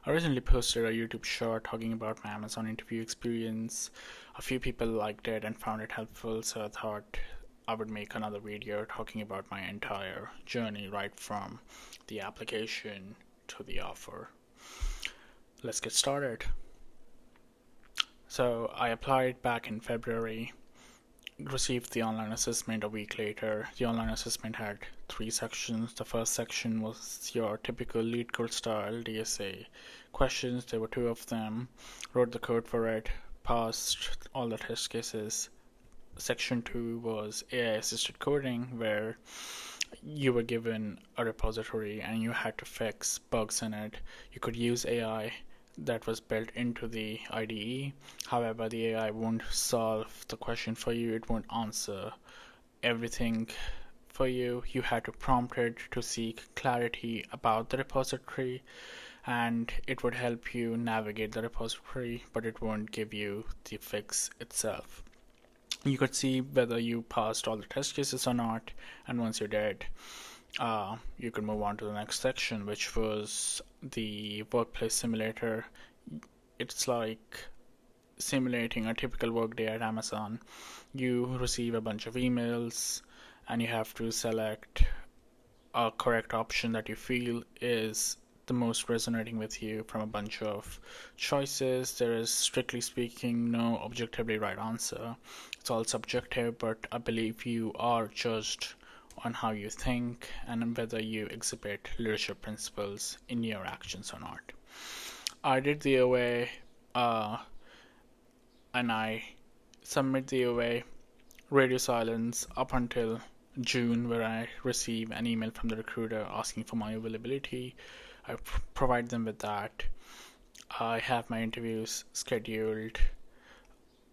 I recently posted a YouTube short talking about my Amazon interview experience. A few people liked it and found it helpful, so I thought I would make another video talking about my entire journey right from the application to the offer. Let's get started. So I applied back in February, received the online assessment a week later. The online assessment had 3 sections. The first section was your typical lead code style DSA questions. There were 2 of them. Wrote the code for it, passed all the test cases. Section 2 was AI assisted coding, where you were given a repository and you had to fix bugs in it. You could use AI that was built into the IDE. However, the AI won't solve the question for you, it won't answer everything for you. You had to prompt it to seek clarity about the repository, and it would help you navigate the repository, but it won't give you the fix itself. You could see whether you passed all the test cases or not, and once you did, you could move on to the next section, which was the workplace simulator. It's like simulating a typical workday at Amazon. You receive a bunch of emails and you have to select a correct option that you feel is the most resonating with you from a bunch of choices. There is, strictly speaking, no objectively right answer. It's all subjective, but I believe you are judged on how you think and whether you exhibit leadership principles in your actions or not. I did the OA and I submit the OA, radio silence up until June, where I receive an email from the recruiter asking for my availability. I provide them with that. I have my interviews scheduled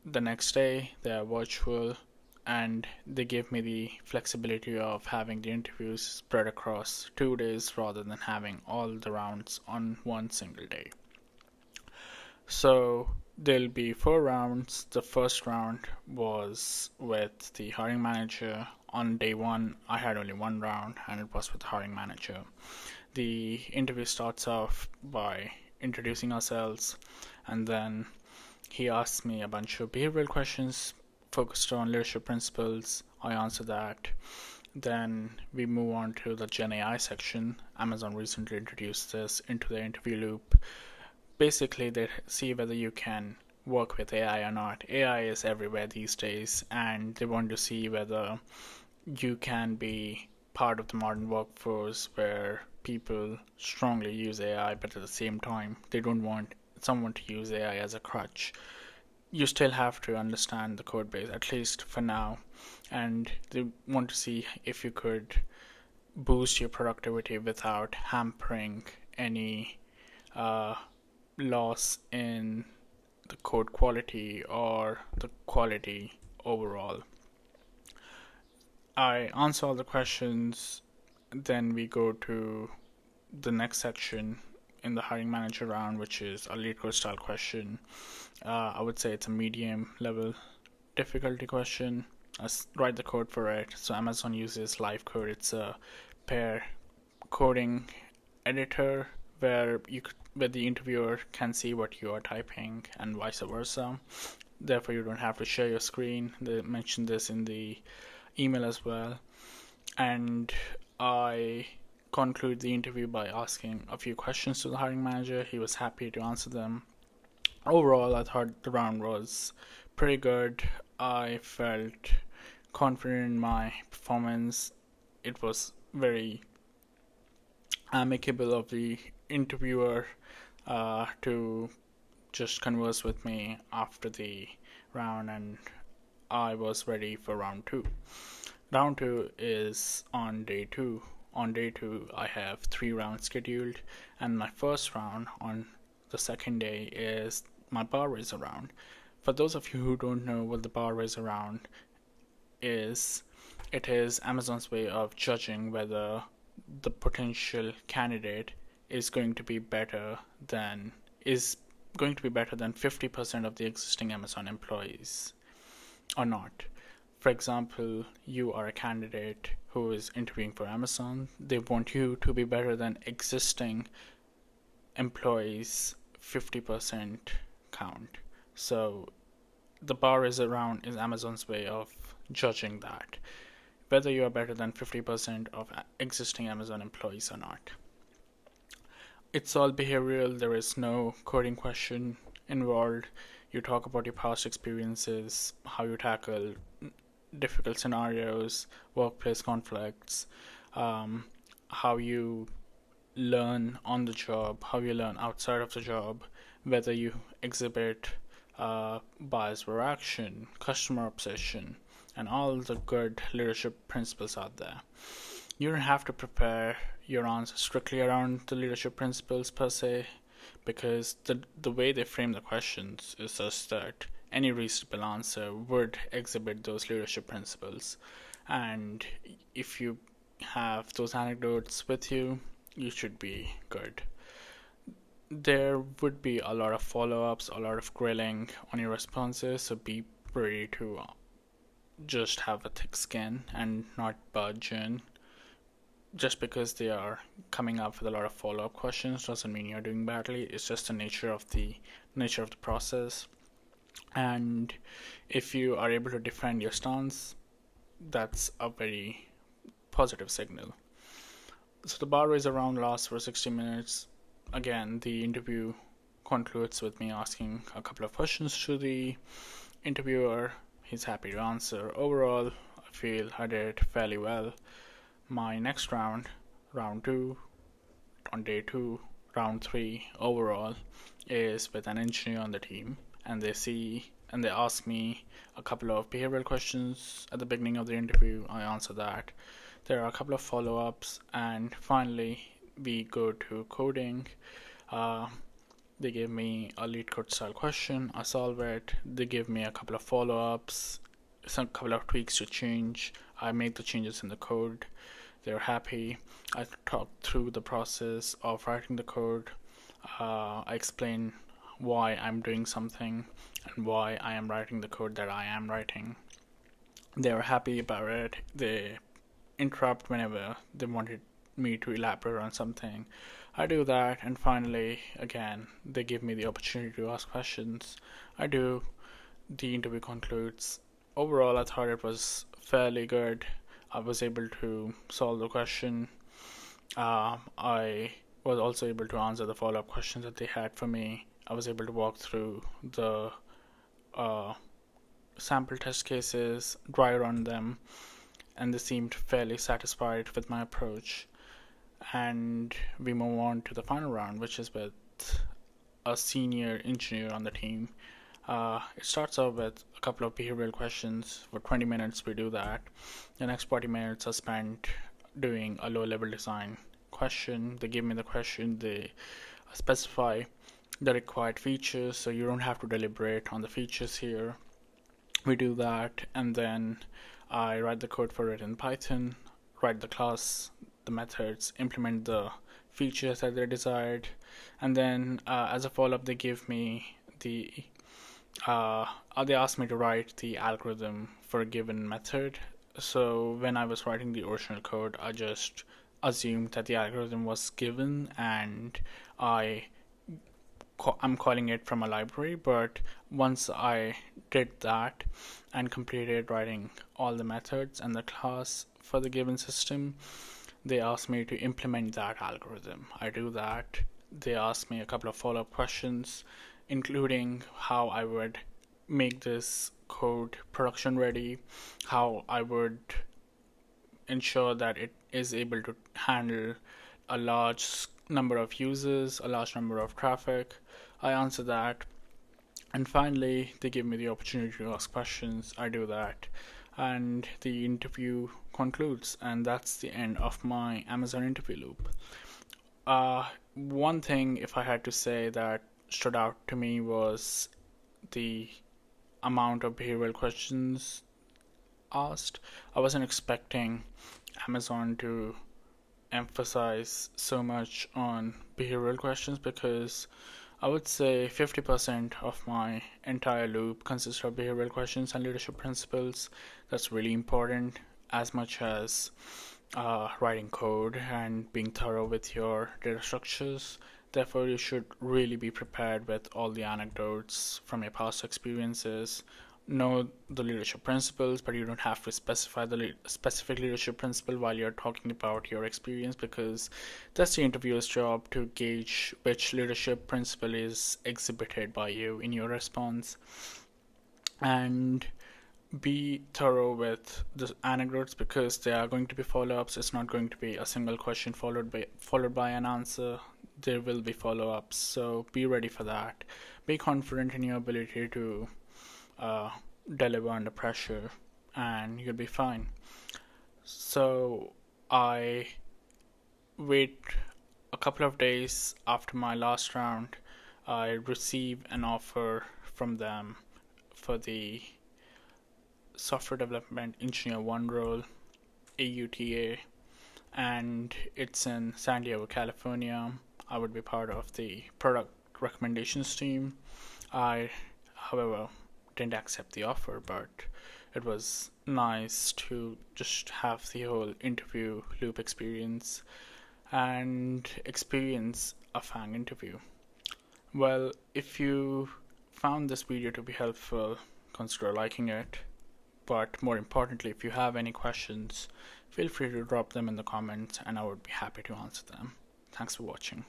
the next day. They are virtual, and they give me the flexibility of having the interviews spread across 2 days rather than having all the rounds on one single day. So there'll be 4 rounds. The first round was with the hiring manager. On day 1, I had only 1 round, and it was with the hiring manager. The interview starts off by introducing ourselves, and then he asks me a bunch of behavioral questions focused on leadership principles. I answer that. Then we move on to the Gen AI section. Amazon recently introduced this into the interview loop. Basically, they see whether you can work with AI or not. AI is everywhere these days, and they want to see whether you can be part of the modern workforce where people strongly use AI, but at the same time, they don't want someone to use AI as a crutch. You still have to understand the code base, at least for now, and they want to see if you could boost your productivity without hampering any loss in the code quality or the quality overall. I answer all the questions, then we go to the next section in the hiring manager round, which is a lead code style question. I would say it's a medium level difficulty question. I write the code for it. So Amazon uses live code. It's a pair coding editor where the interviewer can see what you are typing and vice versa. Therefore, you don't have to share your screen. They mentioned this in the email as well. And I conclude the interview by asking a few questions to the hiring manager. He was happy to answer them. Overall, I thought the round was pretty good. I felt confident in my performance. It was very amicable of the interviewer to just converse with me after the round, and I was ready for round 2. Round 2 is on day 2. On day 2, I have 3 rounds scheduled, and my first round on the second day is my bar raiser round. For those of you who don't know what the bar raiser round is, it is Amazon's way of judging whether the potential candidate is going to be better than 50% of the existing Amazon employees or not. For example, you are a candidate who is interviewing for Amazon. They want you to be better than existing employees 50% count. So the bar is Amazon's way of judging that, whether you are better than 50% of existing Amazon employees or not. It's all behavioral, there is no coding question involved. You talk about your past experiences, how you tackle difficult scenarios, workplace conflicts, how you learn on the job, how you learn outside of the job, whether you exhibit bias reaction, customer obsession, and all the good leadership principles out there. You don't have to prepare your answer strictly around the leadership principles per se, because the way they frame the questions is just that any reasonable answer would exhibit those leadership principles. And if you have those anecdotes with you, you should be good. There would be a lot of follow-ups, a lot of grilling on your responses, so be ready to just have a thick skin and not budge in. Just because they are coming up with a lot of follow-up questions doesn't mean you're doing badly. It's just the nature of the process. And if you are able to defend your stance, that's a very positive signal. So the bar raise around lasts for 60 minutes. Again, the interview concludes with me asking a couple of questions to the interviewer. He's happy to answer. Overall, I feel I did fairly well. My next round 2, on day 2, round 3 overall, is with an engineer on the team, and they ask me a couple of behavioral questions at the beginning of the interview. I answer that. There are a couple of follow-ups, and finally we go to coding. They give me a lead code style question. I solve it. They give me a couple of follow-ups, some couple of tweaks to change. I make the changes in the code. They're happy. I talk through the process of writing the code. I explain why I'm doing something and why I am writing the code that I am writing. They're happy about it. They interrupt whenever they wanted me to elaborate on something. I do that, and finally, again, they give me the opportunity to ask questions. I do. The interview concludes. Overall, I thought it was fairly good. I was able to solve the question. I was also able to answer the follow-up questions that they had for me. I was able to walk through the sample test cases, dry run them, and they seemed fairly satisfied with my approach. And we move on to the final round, which is with a senior engineer on the team. It starts off with a couple of behavioral questions. For 20 minutes we do that. The next 40 minutes are spent doing a low-level design question. They give me the question, they specify the required features, so you don't have to deliberate on the features here. We do that, and then I write the code for it in Python, write the class, the methods, implement the features that they desired, and then as a follow-up they give me they asked me to write the algorithm for a given method. So when I was writing the original code, I just assumed that the algorithm was given, and I'm calling it from a library. But once I did that and completed writing all the methods and the class for the given system, they asked me to implement that algorithm. I do that. They asked me a couple of follow-up questions, including how I would make this code production ready, how I would ensure that it is able to handle a large number of users, a large number of traffic. I answer that. And finally, they give me the opportunity to ask questions. I do that. And the interview concludes, and that's the end of my Amazon interview loop. One thing, if I had to say, that stood out to me was the amount of behavioral questions asked. I wasn't expecting Amazon to emphasize so much on behavioral questions, because I would say 50% of my entire loop consists of behavioral questions and leadership principles. That's really important, as much as writing code and being thorough with your data structures. Therefore, you should really be prepared with all the anecdotes from your past experiences. Know the leadership principles, but you don't have to specify the specific leadership principle while you're talking about your experience, because that's the interviewer's job to gauge which leadership principle is exhibited by you in your response. And be thorough with the anecdotes, because there are going to be follow-ups. It's not going to be a single question followed by an answer. There will be follow-ups, so be ready for that. Be confident in your ability to uh, deliver under pressure, and you'll be fine. So I wait a couple of days after my last round. I received an offer from them for the software development engineer 1 role, AUTA, and it's in San Diego, California. I would be part of the product recommendations team. I, however, didn't accept the offer, but it was nice to just have the whole interview loop experience and experience a FANG interview. Well, if you found this video to be helpful, consider liking it. But more importantly, if you have any questions, feel free to drop them in the comments and I would be happy to answer them. Thanks for watching.